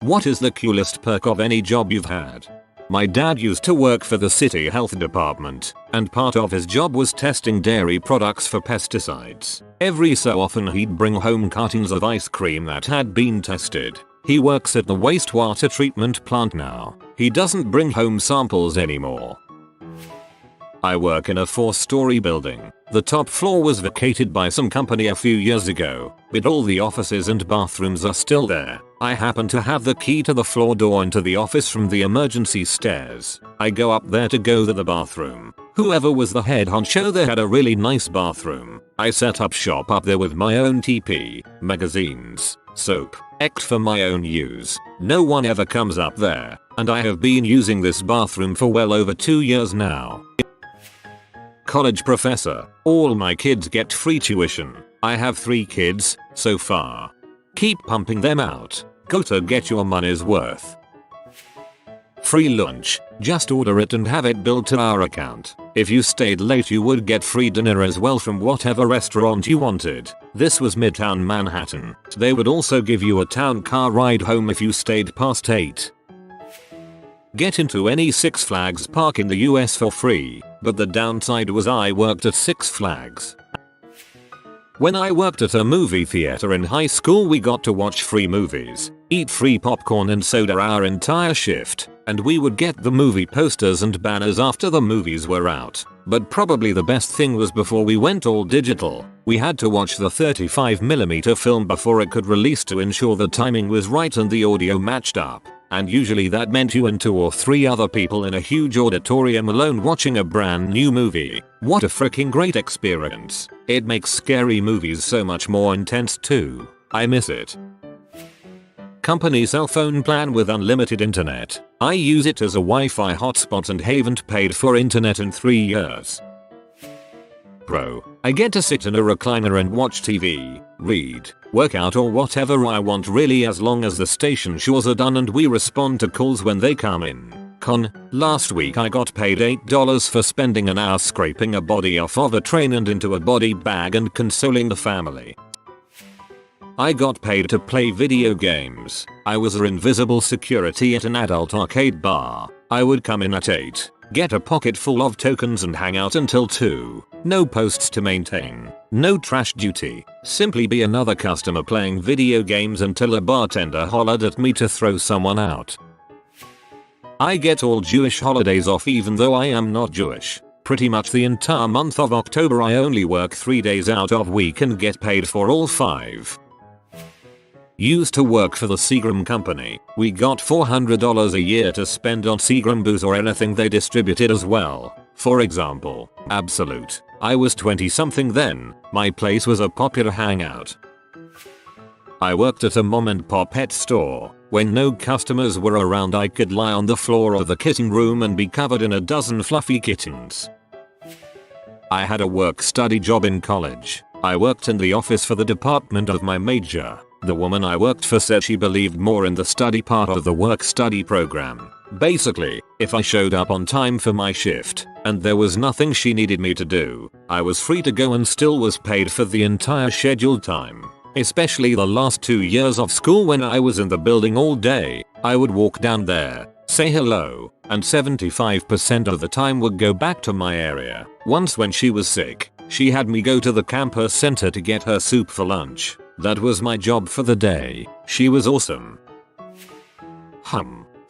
What is the coolest perk of any job you've had? My dad used to work for the city health department, and part of his job was testing dairy products for pesticides. Every so often he'd bring home cartons of ice cream that had been tested. He works at the wastewater treatment plant now. He doesn't bring home samples anymore. I work in a 4-story building. The top floor was vacated by some company a few years ago, but all the offices and bathrooms are still there. I happen to have the key to the floor door into the office from the emergency stairs. I go up there to go to the bathroom. Whoever was the head honcho there had a really nice bathroom. I set up shop up there with my own TP, magazines, soap, X for my own use. No one ever comes up there, and I have been using this bathroom for well over 2 years now. College professor. All my kids get free tuition. I have 3 kids so far. Keep pumping them out. Gotta get your money's worth. Free lunch. Just order it and have it billed to our account. If you stayed late you would get free dinner as well from whatever restaurant you wanted. This was Midtown Manhattan. They would also give you a town car ride home if you stayed past 8. Get into any Six Flags park in the US for free, but the downside was I worked at Six Flags. When I worked at a movie theater in high school we got to watch free movies, eat free popcorn and soda our entire shift, and we would get the movie posters and banners after the movies were out. But probably the best thing was before we went all digital, we had to watch the 35mm film before it could release to ensure the timing was right and the audio matched up. And usually that meant you and 2 or 3 other people in a huge auditorium alone watching a brand new movie. What a freaking great experience. It makes scary movies so much more intense too. I miss it. Company cell phone plan with unlimited internet. I use it as a Wi-Fi hotspot and haven't paid for internet in 3 years. Pro. I get to sit in a recliner and watch TV, read, work out or whatever I want really as long as the station chores are done and we respond to calls when they come in. Con. Last week I got paid $8 for spending an hour scraping a body off of a train and into a body bag and consoling the family. I got paid to play video games. I was an invisible security at an adult arcade bar. I would come in at 8. Get a pocket full of tokens and hang out until 2. No posts to maintain. No trash duty. Simply be another customer playing video games until a bartender hollered at me to throw someone out. I get all Jewish holidays off even though I am not Jewish. Pretty much the entire month of October I only work 3 days out of week and get paid for all 5. Used to work for the Seagram company. We got $400 a year to spend on Seagram booze or anything they distributed as well. For example, Absolute. I was 20 something then. My place was a popular hangout. I worked at a mom and pop pet store. When no customers were around I could lie on the floor of the kitten room and be covered in a dozen fluffy kittens. I had a work-study job in college. I worked in the office for the department of my major. The woman I worked for said she believed more in the study part of the work-study program. Basically, if I showed up on time for my shift, and there was nothing she needed me to do, I was free to go and still was paid for the entire scheduled time. Especially the last 2 years of school when I was in the building all day, I would walk down there, say hello, and 75% of the time would go back to my area. Once when she was sick, she had me go to the campus center to get her soup for lunch. That was my job for the day. She was awesome.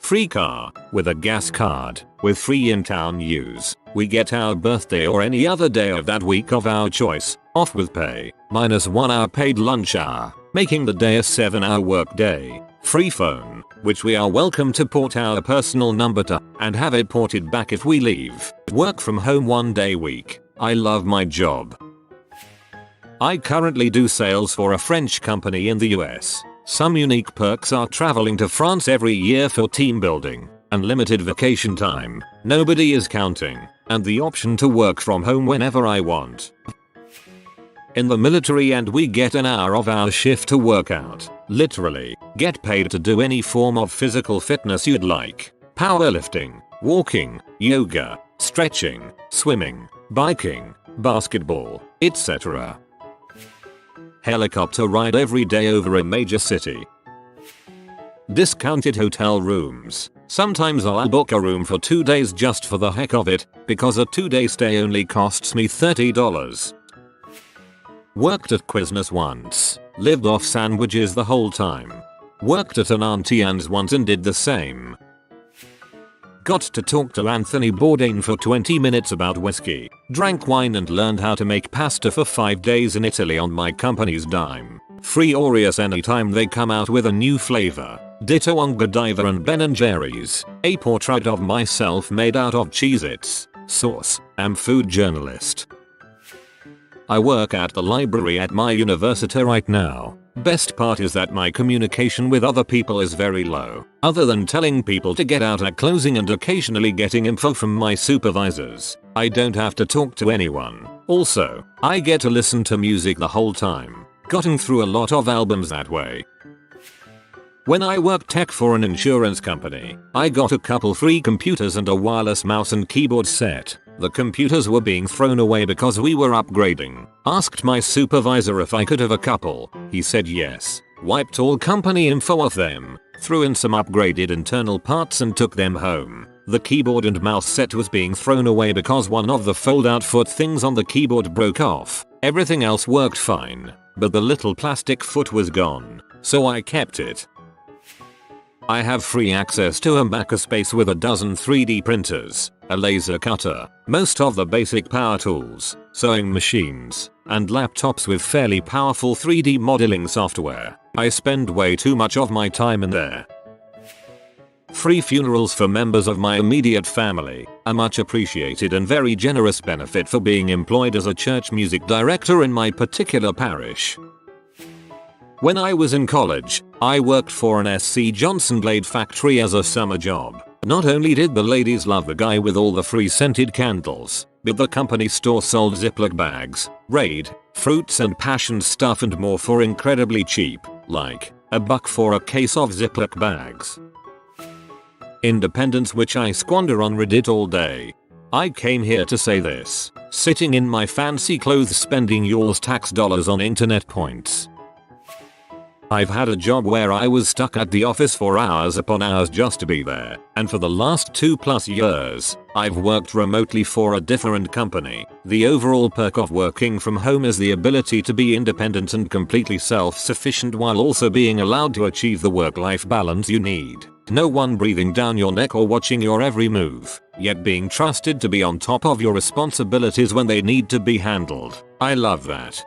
Free car, with a gas card, with free in-town use. We get our birthday or any other day of that week of our choice, off with pay, minus 1 hour paid lunch hour, making the day a 7-hour work day. Free phone, which we are welcome to port our personal number to, and have it ported back if we leave. Work from home 1 day week. I love my job. I currently do sales for a French company in the US. Some unique perks are traveling to France every year for team building, unlimited vacation time, nobody is counting, and the option to work from home whenever I want. In the military and we get an hour of our shift to work out. Literally, get paid to do any form of physical fitness you'd like. Powerlifting, walking, yoga, stretching, swimming, biking, basketball, etc. Helicopter ride every day over a major city. discounted hotel rooms. Sometimes I'll book a room for 2 days just for the heck of it, because a 2-day stay only costs me $30. Worked at Quiznos once. Lived off sandwiches the whole time. Worked at an Auntie Anne's once and did the same. Got to talk to Anthony Bourdain for 20 minutes about whiskey. Drank wine and learned how to make pasta for 5 days in Italy on my company's dime. Free Oreos anytime they come out with a new flavor. Ditto on Godiva and Ben & Jerry's. A portrait of myself made out of Cheez-Its. Source: am food journalist. I work at the library at my university right now. Best part is that my communication with other people is very low. Other than telling people to get out at closing and occasionally getting info from my supervisors, I don't have to talk to anyone. Also, I get to listen to music the whole time. Gotten through a lot of albums that way. When I worked tech for an insurance company, I got a couple free computers and a wireless mouse and keyboard set. The computers were being thrown away because we were upgrading. Asked my supervisor if I could have a couple. He said yes. Wiped all company info off them, threw in some upgraded internal parts and took them home. The keyboard and mouse set was being thrown away because one of the fold-out foot things on the keyboard broke off. Everything else worked fine, but the little plastic foot was gone, so I kept it. I have free access to a makerspace with a dozen 3D printers, a laser cutter, most of the basic power tools, sewing machines, and laptops with fairly powerful 3D modeling software. I spend way too much of my time in there. Free funerals for members of my immediate family, a much appreciated and very generous benefit for being employed as a church music director in my particular parish. When I was in college, I worked for an SC Johnson blade factory as a summer job. Not only did the ladies love the guy with all the free scented candles, but the company store sold Ziploc bags, Raid, fruits and passion stuff and more for incredibly cheap, like $1 for a case of Ziploc bags. Independence, which I squander on Reddit all day. I came here to say this, sitting in my fancy clothes spending yours tax dollars on internet points. I've had a job where I was stuck at the office for hours upon hours just to be there, and for the last 2+ years, I've worked remotely for a different company. The overall perk of working from home is the ability to be independent and completely self-sufficient while also being allowed to achieve the work-life balance you need. No one breathing down your neck or watching your every move, yet being trusted to be on top of your responsibilities when they need to be handled. I love that.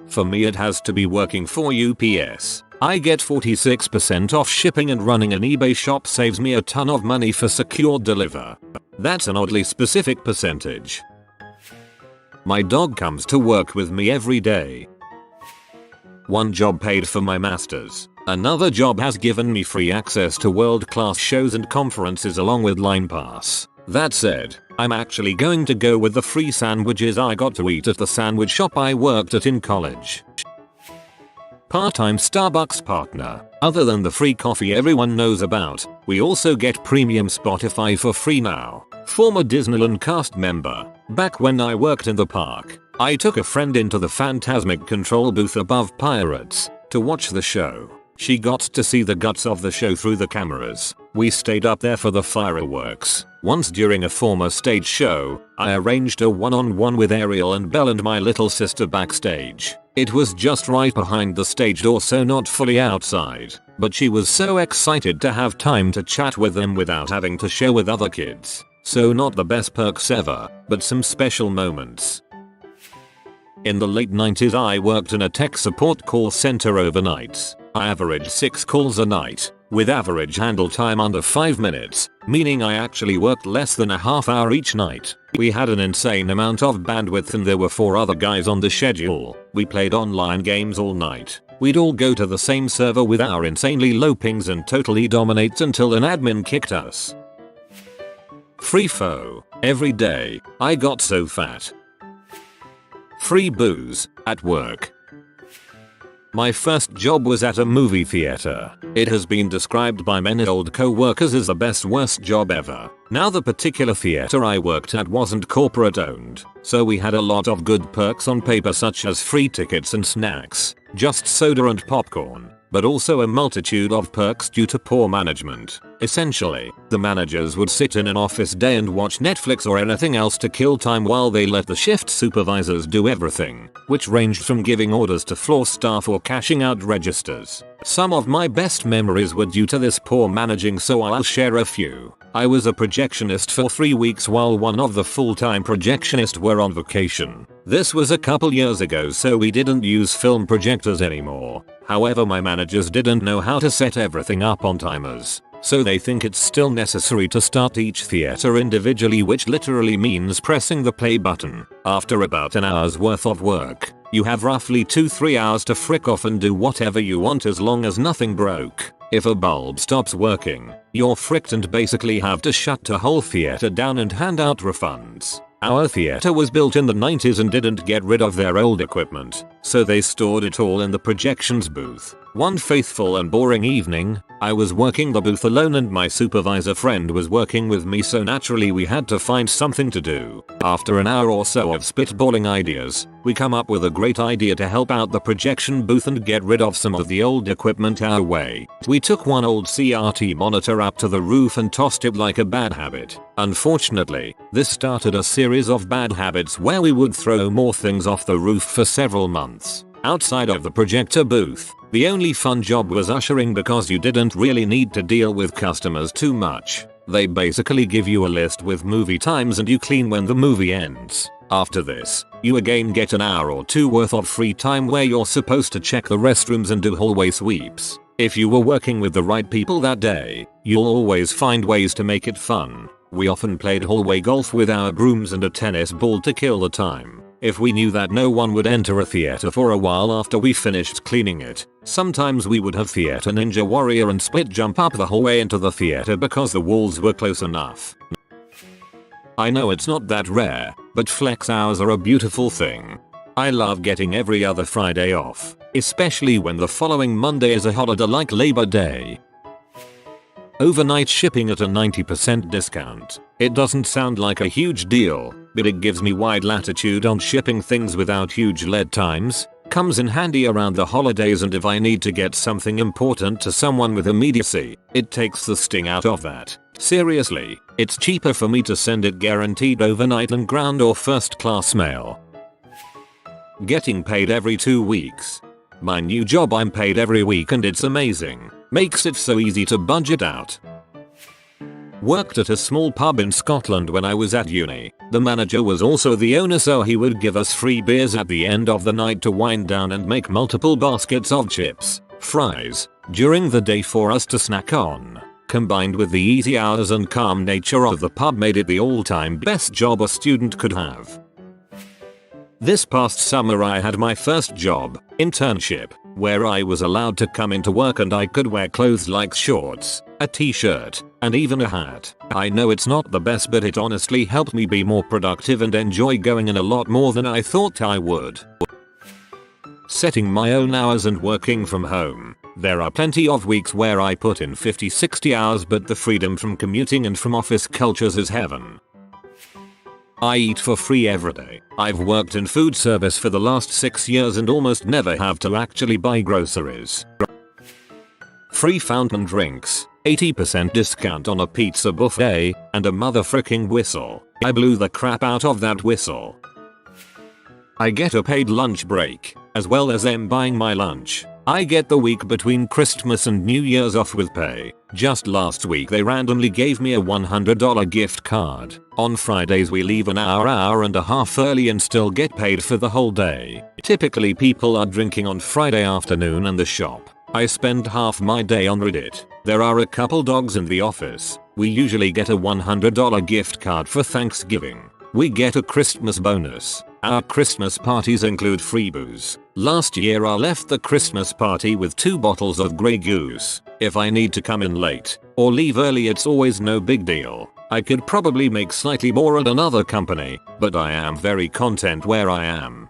For me, it has to be working for UPS. I get 46% off shipping and running an eBay shop saves me a ton of money for secure deliver. That's an oddly specific percentage. My dog comes to work with me every day. One job paid for my masters. Another job has given me free access to world-class shows and conferences along with Line Pass. That said, I'm actually going to go with the free sandwiches I got to eat at the sandwich shop I worked at in college. Part-time Starbucks partner. Other than the free coffee everyone knows about, we also get premium Spotify for free now. Former Disneyland cast member. Back when I worked in the park, I took a friend into the Phantasmic control booth above Pirates to watch the show. She got to see the guts of the show through the cameras. We stayed up there for the fireworks. Once during a former stage show, I arranged a one-on-one with Ariel and Belle and my little sister backstage. It was just right behind the stage door, so not fully outside, but she was so excited to have time to chat with them without having to share with other kids. So not the best perks ever, but some special moments. In the late 90s I worked in a tech support call center overnights. I averaged 6 calls a night, with average handle time under 5 minutes, meaning I actually worked less than a half hour each night. We had an insane amount of bandwidth and there were 4 other guys on the schedule. We played online games all night. We'd all go to the same server with our insanely low pings and totally dominate until an admin kicked us. Free pho. Every day. I got so fat. Free booze. At work. My first job was at a movie theater. It has been described by many old co-workers as the best worst job ever. Now the particular theater I worked at wasn't corporate owned, so we had a lot of good perks on paper such as free tickets and snacks, just soda and popcorn. but also a multitude of perks due to poor management. Essentially, the managers would sit in an office day and watch Netflix or anything else to kill time while they let the shift supervisors do everything, which ranged from giving orders to floor staff or cashing out registers. Some of my best memories were due to this poor managing, so I'll share a few. I was a projectionist for 3 weeks while one of the full-time projectionists were on vacation. This was a couple years ago, so we didn't use film projectors anymore. However, my managers didn't know how to set everything up on timers, so they think it's still necessary to start each theater individually, which literally means pressing the play button. After about an hour's worth of work, you have roughly 2-3 hours to frick off and do whatever you want as long as nothing broke. If a bulb stops working, you're fricked and basically have to shut the whole theater down and hand out refunds. Our theater was built in the 90s and didn't get rid of their old equipment, so they stored it all in the projections booth. One faithful and boring evening, I was working the booth alone and my supervisor friend was working with me, so naturally we had to find something to do. After an hour or so of spitballing ideas, we come up with a great idea to help out the projection booth and get rid of some of the old equipment our way. We took one old CRT monitor up to the roof and tossed it like a bad habit. Unfortunately, this started a series of bad habits where we would throw more things off the roof for several months. Outside of the projector booth, the only fun job was ushering because you didn't really need to deal with customers too much. They basically give you a list with movie times and you clean when the movie ends. After this, you again get an hour or two worth of free time where you're supposed to check the restrooms and do hallway sweeps. If you were working with the right people that day, you'll always find ways to make it fun. We often played hallway golf with our brooms and a tennis ball to kill the time. If we knew that no one would enter a theater for a while after we finished cleaning it, sometimes we would have Theater Ninja Warrior and split jump up the hallway into the theater because the walls were close enough. I know it's not that rare, but flex hours are a beautiful thing. I love getting every other Friday off, especially when the following Monday is a holiday like Labor Day. Overnight shipping at a 90% discount. It doesn't sound like a huge deal, but it gives me wide latitude on shipping things without huge lead times. Comes in handy around the holidays, and if I need to get something important to someone with immediacy, it takes the sting out of that. Seriously, it's cheaper for me to send it guaranteed overnight than ground or first class mail. Getting paid every 2 weeks. My new job, I'm paid every week and it's amazing. Makes it so easy to budget out. Worked at a small pub in Scotland when I was at uni. The manager was also the owner, so he would give us free beers at the end of the night to wind down and make multiple baskets of chips, fries, during the day for us to snack on. Combined with the easy hours and calm nature of the pub made it the all-time best job a student could have. This past summer I had my first job, internship, where I was allowed to come into work and I could wear clothes like shorts, a t-shirt, and even a hat. I know it's not the best, but it honestly helped me be more productive and enjoy going in a lot more than I thought I would. Setting my own hours and working from home. There are plenty of weeks where I put in 50-60 hours, but the freedom from commuting and from office cultures is heaven. I eat for free every day. I've worked in food service for the last 6 years and almost never have to actually buy groceries. Free fountain drinks, 80% discount on a pizza buffet, and a motherfucking whistle. I blew the crap out of that whistle. I get a paid lunch break, as well as them buying my lunch. I get the week between Christmas and New Year's off with pay. Just last week they randomly gave me a $100 gift card. On Fridays we leave an hour and a half early and still get paid for the whole day. Typically people are drinking on Friday afternoon in the shop. I spend half my day on Reddit. There are a couple dogs in the office. We usually get a $100 gift card for Thanksgiving. We get a Christmas bonus. Our Christmas parties include free booze. Last year I left the Christmas party with 2 bottles of Grey Goose. If I need to come in late or leave early, it's always no big deal. I could probably make slightly more at another company, but I am very content where I am.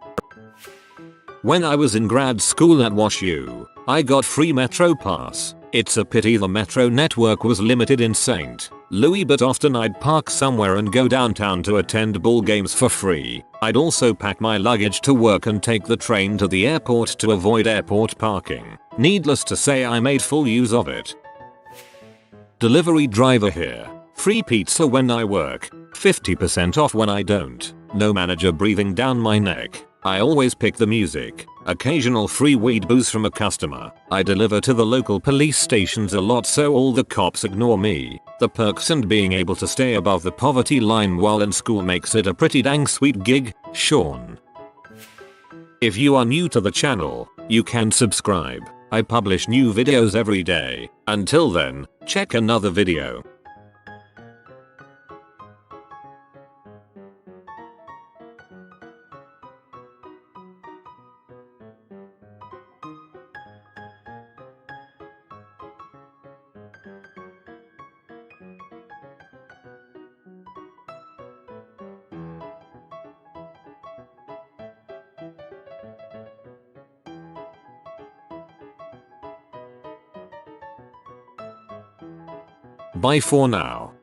When I was in grad school at WashU, I got free Metro Pass. It's a pity the Metro network was limited in St. Louis, but often I'd park somewhere and go downtown to attend ball games for free. I'd also pack my luggage to work and take the train to the airport to avoid airport parking. Needless to say, I made full use of it. Delivery driver here. Free pizza when I work. 50% off when I don't. No manager breathing down my neck. I always pick the music. Occasional free weed booze from a customer. I deliver to the local police stations a lot so all the cops ignore me. The perks and being able to stay above the poverty line while in school makes it a pretty dang sweet gig, Sean. If you are new to the channel, you can subscribe. I publish new videos every day. Until then, check another video. Bye for now.